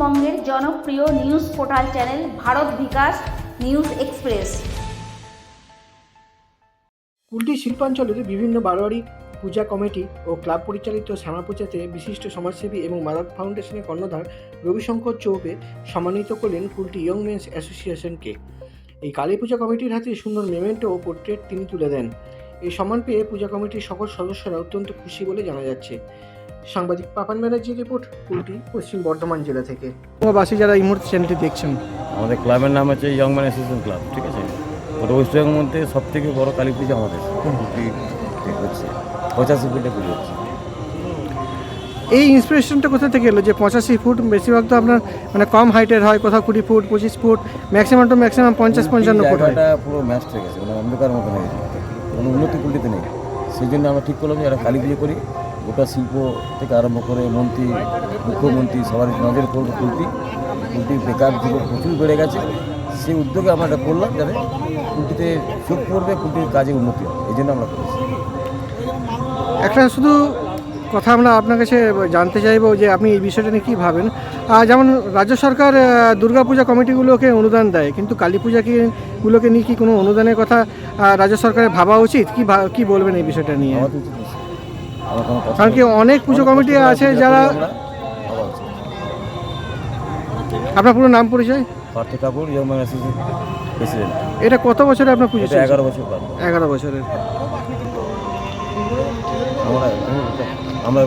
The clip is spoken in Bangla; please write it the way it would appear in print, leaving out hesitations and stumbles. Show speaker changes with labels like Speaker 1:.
Speaker 1: পশ্চিমবঙ্গের জনপ্রিয় নিউজ পোর্টাল চ্যানেল ভারত বিকাশ নিউজ এক্সপ্রেস।
Speaker 2: কুলটি শিল্পাঞ্চলের বিভিন্ন বারোয়ারি পূজা কমিটি ও ক্লাব পরিচালিত শ্যামা পূজাতে বিশিষ্ট সমাজসেবী এবং মাদার ফাউন্ডেশনের কর্ণধার রবিশঙ্কর চৌবে সম্মানিত করলেন কুলটি ইয়ং মেন্স অ্যাসোসিয়েশনকে। এই কালী পূজা কমিটির হাতে সুন্দর মেমেন্টো ও পোর্ট্রেট তিনি তুলে দেন। এই সম্মান পেয়ে পূজা কমিটির সকল সদস্যরা অত্যন্ত খুশি বলে জানা যাচ্ছে। সাংবাদিক পাপান ব্যানার্জির রিপোর্ট, কুলটি, পশ্চিম বর্ধমান জেলা থেকে। বাসী যারা এই মুহূর্তে চ্যানেলটি দেখছেন,
Speaker 3: আমাদের ক্লাবের নাম হচ্ছে ইয়ং ম্যান অ্যাসোসিয়েশন ক্লাব, ঠিক আছে। ওটা ওয়েস্টবেঙ্গলের মধ্যে সব থেকে বড় কালী পুজো আমাদের হচ্ছে 85 ফুটে পুজো হচ্ছে।
Speaker 2: এই ইন্সপিরেশনটা কোথা থেকে এলো যে 85 ফুট? বেশিরভাগ তো আপনার মানে কম হাইটের হয়, কোথাও 20 foot, 25 foot, maximum to maximum 50-55 foot হয়।
Speaker 3: জায়গাটা পুরো ম্যাচ হয়ে গেছে, মানে অন্ধকার মতো হয়ে গেছে, কোনো উন্নতি কুলটিতে নেই। সেই জন্য আমরা ঠিক করলাম যে এরা কালী পুজো করি। গোটা শিল্প থেকে আরম্ভ করে মন্ত্রী, মুখ্যমন্ত্রী সবার নজর পড়বে কুলটি বেকার যুবক প্রচুর বেড়ে গেছে। সেই উদ্যোগে আমরা এটা করলাম যাতে কুলটিতে চোখ পড়বে, কুলটির কাজে উন্নতি হবে, এই জন্য আমরা করেছি।
Speaker 2: একটা শুধু কথা আমরা আপনার কাছে জানতে চাইবো যে আপনি এই বিষয়টা নিয়ে কী ভাবেন। যেমন রাজ্য সরকার দুর্গাপূজা কমিটিগুলোকে অনুদান দেয়, কিন্তু কালী পূজাগুলোকে নিয়ে কি কোনো অনুদানের কথা রাজ্য সরকারের ভাবা উচিত? কি বলবেন এই বিষয়টা নিয়ে? কারণ কি অনেক পুজো কমিটি আছে যারা। আপনার পুরো নাম পরিচয়?
Speaker 3: পার্থ ঠাকুর, ইয়ং ম্যান অ্যাসোসিয়েশন প্রেসিডেন্ট।
Speaker 2: এটা কত বছরে আপনার পুজো?
Speaker 3: 11 বছর।
Speaker 2: 11 বছরের।
Speaker 3: আমরা